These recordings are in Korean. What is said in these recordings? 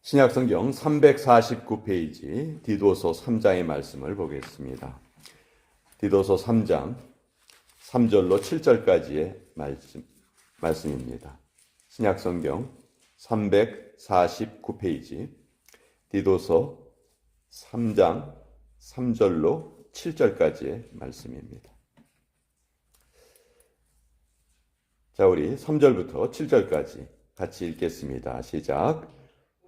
신약성경 349페이지 디도서 3장의 말씀을 보겠습니다. 디도서 3장 3절로 7절까지의 말씀입니다. 신약성경 349페이지 디도서 3장 3절로 7절까지의 말씀입니다. 자, 우리 3절부터 7절까지 같이 읽겠습니다. 시작.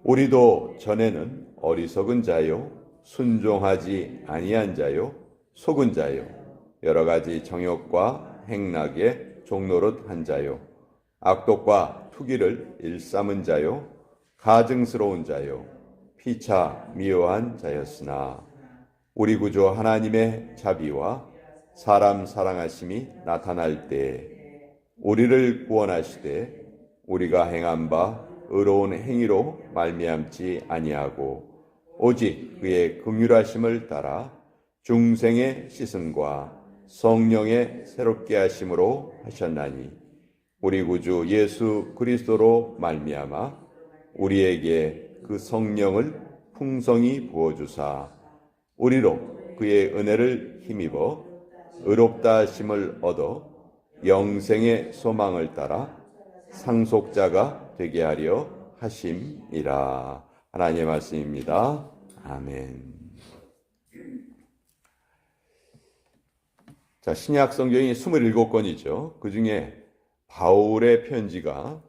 우리도 전에는 어리석은 자요, 순종하지 아니한 자요, 속은 자요, 여러 가지 정욕과 행락에 종노릇한 자요, 악독과 투기를 일삼은 자요, 가증스러운 자요, 피차 미워한 자였으나 우리 구주 하나님의 자비와 사람 사랑하심이 나타날 때 우리를 구원하시되 우리가 행한 바 의로운 행위로 말미암지 아니하고 오직 그의 긍휼하심을 따라 중생의 씻음과 성령의 새롭게 하심으로 하셨나니 우리 구주 예수 그리스도로 말미암아 우리에게 그 성령을 풍성히 부어주사 우리로 그의 은혜를 힘입어 의롭다 하심을 얻어 영생의 소망을 따라 상속자가 되게 하려 하심이라. 하나님의 말씀입니다. 아멘. 자, 신약 성경이 27권이죠. 그 중에 바울의 편지가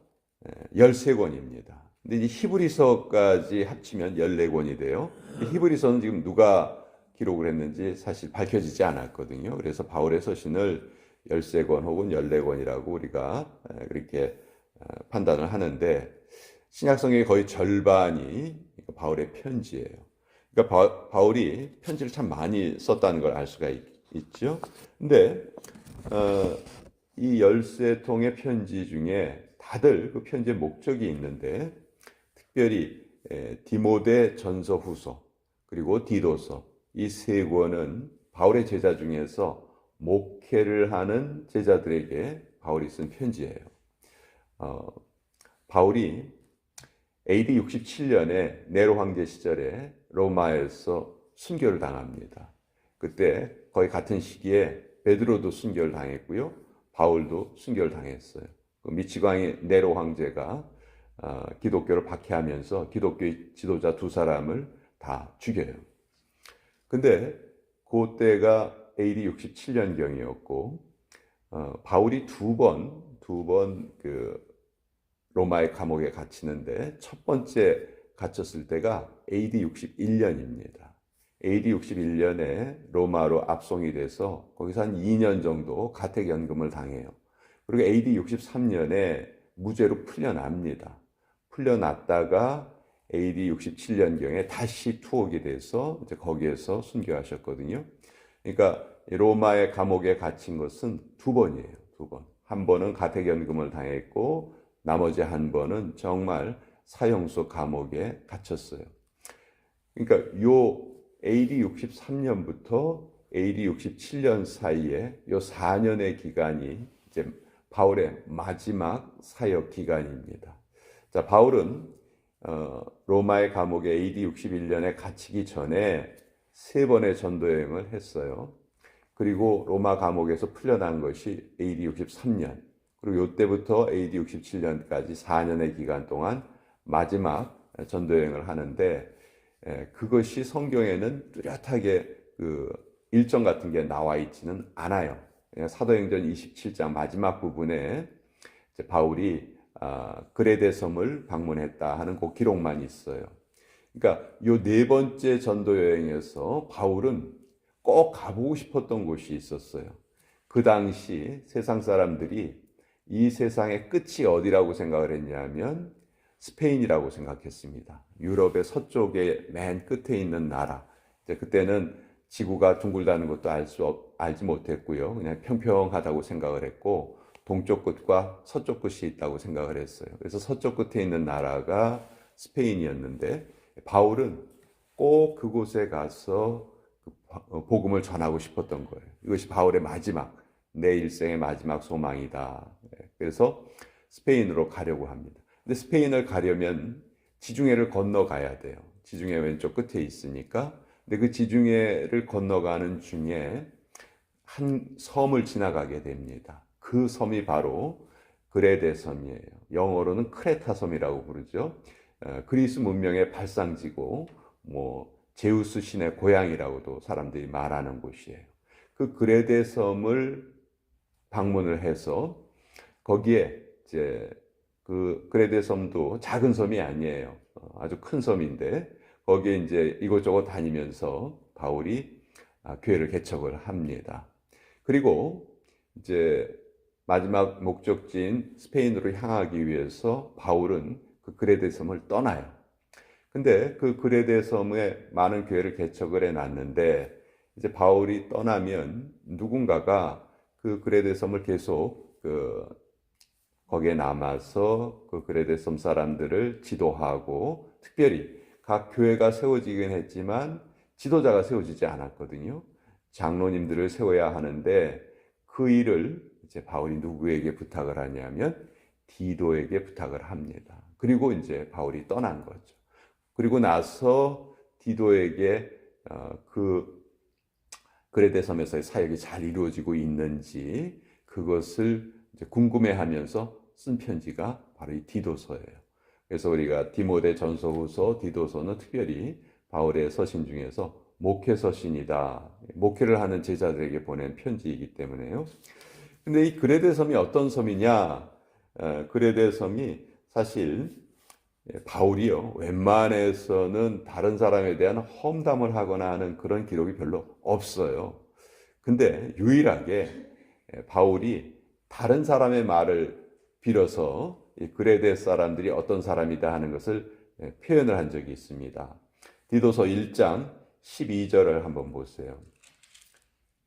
13권입니다. 근데 이제 히브리서까지 합치면 14권이 돼요. 히브리서는 지금 누가 기록을 했는지 사실 밝혀지지 않았거든요. 그래서 바울의 서신을 13권 혹은 14권이라고 우리가 그렇게 판단을 하는데 신약성경의 거의 절반이 바울의 편지예요. 그러니까 바울이 편지를 참 많이 썼다는 걸 알 수가 있죠. 근데 이 13통의 편지 중에 다들 그 편지의 목적이 있는데 특별히 디모데 전서 후서 그리고 디도서 이 세 권은 바울의 제자 중에서 목회를 하는 제자들에게 바울이 쓴 편지예요. 바울이 AD 67년에 네로 황제 시절에 로마에서 순교를 당합니다. 그때 거의 같은 시기에 베드로도 순교를 당했고요. 바울도 순교를 당했어요. 그 미치광이 네로 황제가 기독교를 박해하면서 기독교의 지도자 두 사람을 다 죽여요. 근데 그때가 AD 67년경이었고 바울이 두 번 그 로마의 감옥에 갇히는데 첫 번째 갇혔을 때가 AD 61년입니다. AD 61년에 로마로 압송이 돼서 거기서 한 2년 정도 가택연금을 당해요. 그리고 AD 63년에 무죄로 풀려납니다. 풀려났다가 AD 67년경에 다시 투옥이 돼서 이제 거기에서 순교하셨거든요. 그러니까 로마의 감옥에 갇힌 것은 두 번이에요. 두 번. 한 번은 가택연금을 당했고 나머지 한 번은 정말 사형소 감옥에 갇혔어요. 그러니까 요 AD 63년부터 AD 67년 사이에 요 4년의 기간이 이제 바울의 마지막 사역 기간입니다. 자, 바울은 로마의 감옥에 AD 61년에 갇히기 전에 3번의 전도 여행을 했어요. 그리고 로마 감옥에서 풀려난 것이 AD 63년. 그리고 이때부터 AD 67년까지 4년의 기간 동안 마지막 전도 여행을 하는데 그것이 성경에는 뚜렷하게 그 일정 같은 게 나와 있지는 않아요. 사도행전 27장 마지막 부분에 이제 바울이 그레데 섬을 방문했다 하는 그 기록만 있어요. 그러니까 요 네 번째 전도 여행에서 바울은 꼭 가보고 싶었던 곳이 있었어요. 그 당시 세상 사람들이 이 세상의 끝이 어디라고 생각을 했냐면 스페인이라고 생각했습니다. 유럽의 서쪽에 맨 끝에 있는 나라. 이제 그때는 지구가 둥글다는 것도 알지 못했고요. 그냥 평평하다고 생각을 했고 동쪽 끝과 서쪽 끝이 있다고 생각을 했어요. 그래서 서쪽 끝에 있는 나라가 스페인이었는데 바울은 꼭 그곳에 가서 복음을 전하고 싶었던 거예요. 이것이 바울의 마지막, 내 일생의 마지막 소망이다. 그래서 스페인으로 가려고 합니다. 근데 스페인을 가려면 지중해를 건너가야 돼요. 지중해 왼쪽 끝에 있으니까. 근데 그 지중해를 건너가는 중에 한 섬을 지나가게 됩니다. 그 섬이 바로 그레데 섬이에요. 영어로는 크레타 섬이라고 부르죠. 그리스 문명의 발상지고 제우스 신의 고향이라고도 사람들이 말하는 곳이에요. 그 그레데 섬을 방문을 해서 거기에 이제 그 그레데 섬도 작은 섬이 아니에요. 아주 큰 섬인데 거기에 이제 이곳저곳 다니면서 바울이 교회를 개척을 합니다. 그리고 이제 마지막 목적지인 스페인으로 향하기 위해서 바울은 그 그레데 섬을 떠나요. 근데 그 그레데 섬에 많은 교회를 개척을 해놨는데 이제 바울이 떠나면 누군가가 그 그레데 섬을 계속 거기에 남아서 그 그레데 섬 사람들을 지도하고 특별히 각 교회가 세워지긴 했지만 지도자가 세워지지 않았거든요. 장로님들을 세워야 하는데 그 일을 이제 바울이 누구에게 부탁을 하냐면 디도에게 부탁을 합니다. 그리고 이제 바울이 떠난 거죠. 그리고 나서 디도에게 그 그레데 섬에서의 사역이 잘 이루어지고 있는지 그것을 이제 궁금해하면서 쓴 편지가 바로 이 디도서예요. 그래서 우리가 디모데 전서후서, 디도서는 특별히 바울의 서신 중에서 목회 서신이다. 목회를 하는 제자들에게 보낸 편지이기 때문에요. 근데 이 그레데 섬이 어떤 섬이냐? 그레데 섬이 사실 바울이요. 웬만해서는 다른 사람에 대한 험담을 하거나 하는 그런 기록이 별로 없어요. 근데 유일하게 바울이 다른 사람의 말을 빌어서 그레데 사람들이 어떤 사람이다 하는 것을 표현을 한 적이 있습니다. 디도서 1장 12절을 한번 보세요.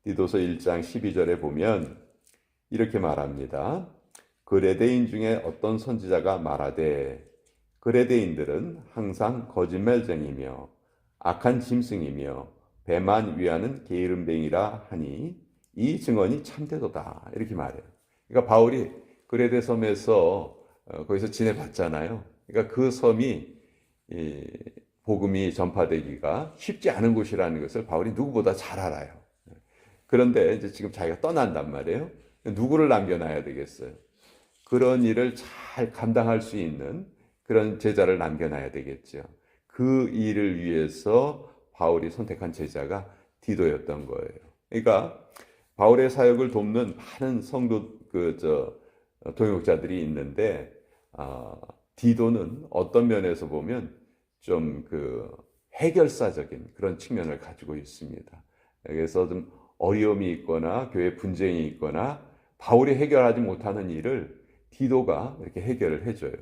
디도서 1장 12절에 보면 이렇게 말합니다. 그레데인 중에 어떤 선지자가 말하되 그레데인들은 항상 거짓말쟁이며 악한 짐승이며 배만 위하는 게으름뱅이라 하니 이 증언이 참되도다. 이렇게 말해요. 그러니까 바울이 그레데 섬에서 거기서 지내봤잖아요. 그러니까 그 섬이 복음이 전파되기가 쉽지 않은 곳이라는 것을 바울이 누구보다 잘 알아요. 그런데 이제 지금 자기가 떠난단 말이에요. 누구를 남겨놔야 되겠어요? 그런 일을 잘 감당할 수 있는 그런 제자를 남겨놔야 되겠죠. 그 일을 위해서 바울이 선택한 제자가 디도였던 거예요. 그러니까 바울의 사역을 돕는 많은 성도 동역자들이 있는데 디도는 어떤 면에서 보면 좀 해결사적인 그런 측면을 가지고 있습니다. 그래서 좀 어려움이 있거나 교회 분쟁이 있거나 바울이 해결하지 못하는 일을 디도가 이렇게 해결을 해줘요.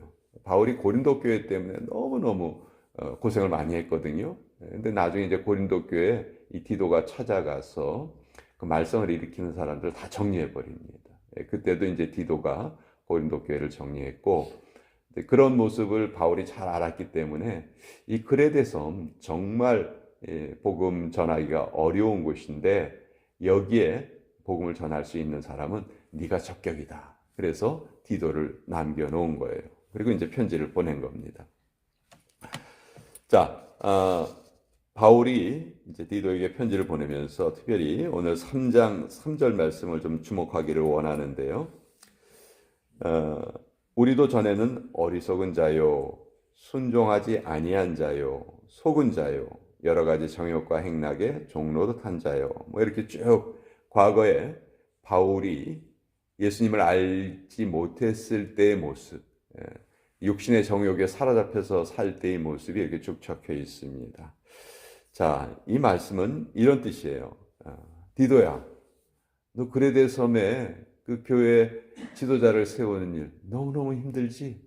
바울이 고린도 교회 때문에 너무너무 고생을 많이 했거든요. 근데 나중에 이제 고린도 교회 이 디도가 찾아가서 그 말썽을 일으키는 사람들을 다 정리해 버립니다. 그때도 이제 디도가 고린도 교회를 정리했고 그런 모습을 바울이 잘 알았기 때문에 이 그레데 섬 정말 복음 전하기가 어려운 곳인데 여기에 복음을 전할 수 있는 사람은 네가 적격이다. 그래서 디도를 남겨놓은 거예요. 그리고 이제 편지를 보낸 겁니다. 자, 바울이 이제 디도에게 편지를 보내면서 특별히 오늘 3장 3절 말씀을 좀 주목하기를 원하는데요. 우리도 전에는 어리석은 자요, 순종하지 아니한 자요, 속은 자요, 여러 가지 정욕과 행락에 종노릇한 자요. 이렇게 쭉 과거에 바울이 예수님을 알지 못했을 때의 모습, 육신의 정욕에 사로잡혀서 살 때의 모습이 이렇게 쭉 적혀 있습니다. 자, 이 말씀은 이런 뜻이에요. 디도야, 너 그레데 섬에 그 교회 지도자를 세우는 일 너무너무 힘들지?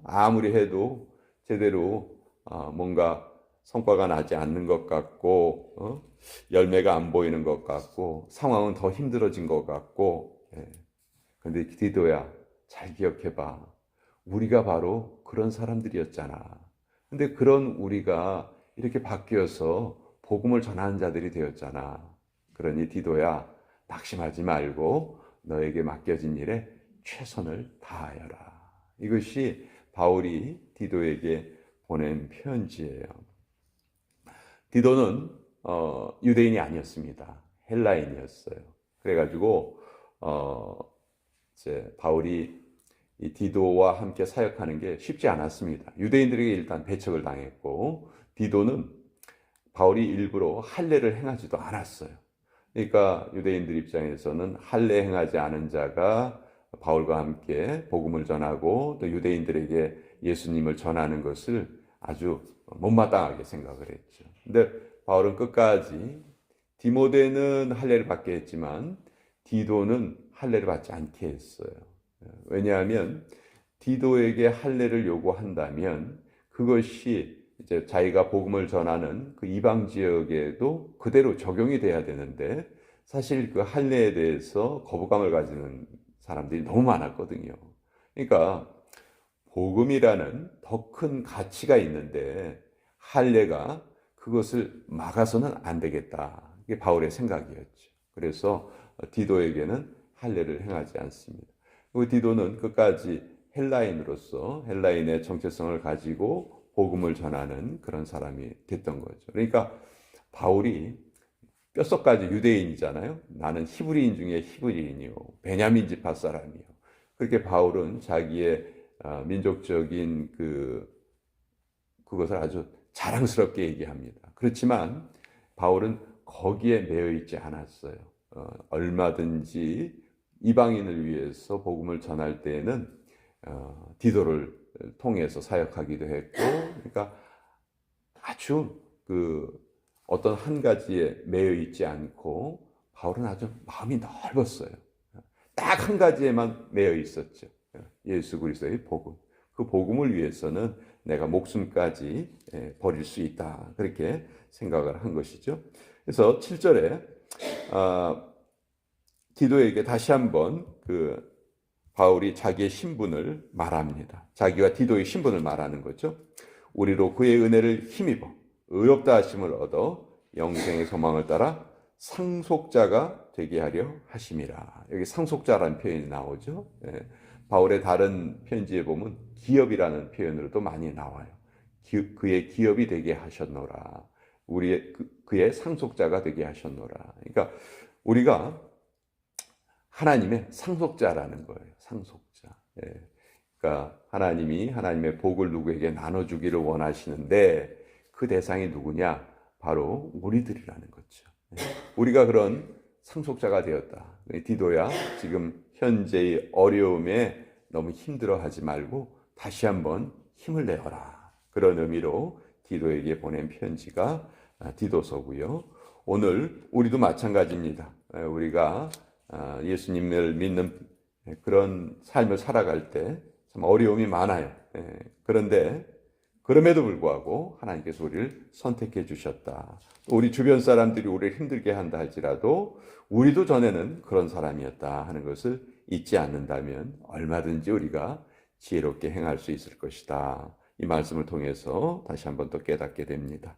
아무리 해도 제대로 뭔가 성과가 나지 않는 것 같고 열매가 안 보이는 것 같고 상황은 더 힘들어진 것 같고 근데 디도야 잘 기억해봐. 우리가 바로 그런 사람들이었잖아. 근데 그런 우리가 이렇게 바뀌어서 복음을 전하는 자들이 되었잖아. 그러니 디도야 낙심하지 말고 너에게 맡겨진 일에 최선을 다하여라. 이것이 바울이 디도에게 보낸 편지예요. 디도는 유대인이 아니었습니다. 헬라인이었어요. 그래가지고 이제 바울이 이 디도와 함께 사역하는 게 쉽지 않았습니다. 유대인들에게 일단 배척을 당했고, 디도는 바울이 일부러 할례를 행하지도 않았어요. 그러니까 유대인들 입장에서는 할례 행하지 않은 자가 바울과 함께 복음을 전하고 또 유대인들에게 예수님을 전하는 것을 아주 못마땅하게 생각을 했죠. 근데 바울은 끝까지 디모데는 할례를 받게 했지만 디도는 할례를 받지 않게 했어요. 왜냐하면 디도에게 할례를 요구한다면 그것이 이제 자기가 복음을 전하는 그 이방 지역에도 그대로 적용이 돼야 되는데, 사실 그 할례에 대해서 거부감을 가지는 사람들이 너무 많았거든요. 그러니까 복음이라는 더 큰 가치가 있는데 할례가 그것을 막아서는 안 되겠다. 이게 바울의 생각이었죠. 그래서 디도에게는 할례를 행하지 않습니다. 그리고 디도는 끝까지 헬라인으로서 헬라인의 정체성을 가지고 복음을 전하는 그런 사람이 됐던 거죠. 그러니까 바울이 뼛속까지 유대인이잖아요. 나는 히브리인 중에 히브리인이요, 베냐민 지파 사람이요. 그렇게 바울은 자기의 민족적인 그것을 아주 자랑스럽게 얘기합니다. 그렇지만 바울은 거기에 매여 있지 않았어요. 얼마든지 이방인을 위해서 복음을 전할 때에는 디도를 통해서 사역하기도 했고, 그러니까 아주 어떤 한 가지에 매여 있지 않고 바울은 아주 마음이 넓었어요. 딱 한 가지에만 매여 있었죠. 예수 그리스도의 복음. 그 복음을 위해서는 내가 목숨까지 버릴 수 있다. 그렇게 생각을 한 것이죠. 그래서 7절에 디도에게 다시 한번 바울이 자기의 신분을 말합니다. 자기와 디도의 신분을 말하는 거죠. 우리로 그의 은혜를 힘입어 의롭다 하심을 얻어 영생의 소망을 따라 상속자가 되게 하려 하심이라. 여기 상속자라는 표현이 나오죠. 바울의 다른 편지에 보면 기업이라는 표현으로도 많이 나와요. 그의 기업이 되게 하셨노라. 그의 상속자가 되게 하셨노라. 그러니까 우리가 하나님의 상속자라는 거예요. 상속자. 그러니까 하나님이 하나님의 복을 누구에게 나눠주기를 원하시는데 그 대상이 누구냐? 바로 우리들이라는 거죠. 우리가 그런 상속자가 되었다. 디도야, 지금 현재의 어려움에 너무 힘들어하지 말고 다시 한번 힘을 내어라. 그런 의미로 디도에게 보낸 편지가 디도서고요. 오늘 우리도 마찬가지입니다. 우리가 예수님을 믿는 그런 삶을 살아갈 때 참 어려움이 많아요. 그런데 그럼에도 불구하고 하나님께서 우리를 선택해 주셨다. 우리 주변 사람들이 우리를 힘들게 한다 할지라도 우리도 전에는 그런 사람이었다 하는 것을 잊지 않는다면 얼마든지 우리가 지혜롭게 행할 수 있을 것이다. 이 말씀을 통해서 다시 한번 또 깨닫게 됩니다.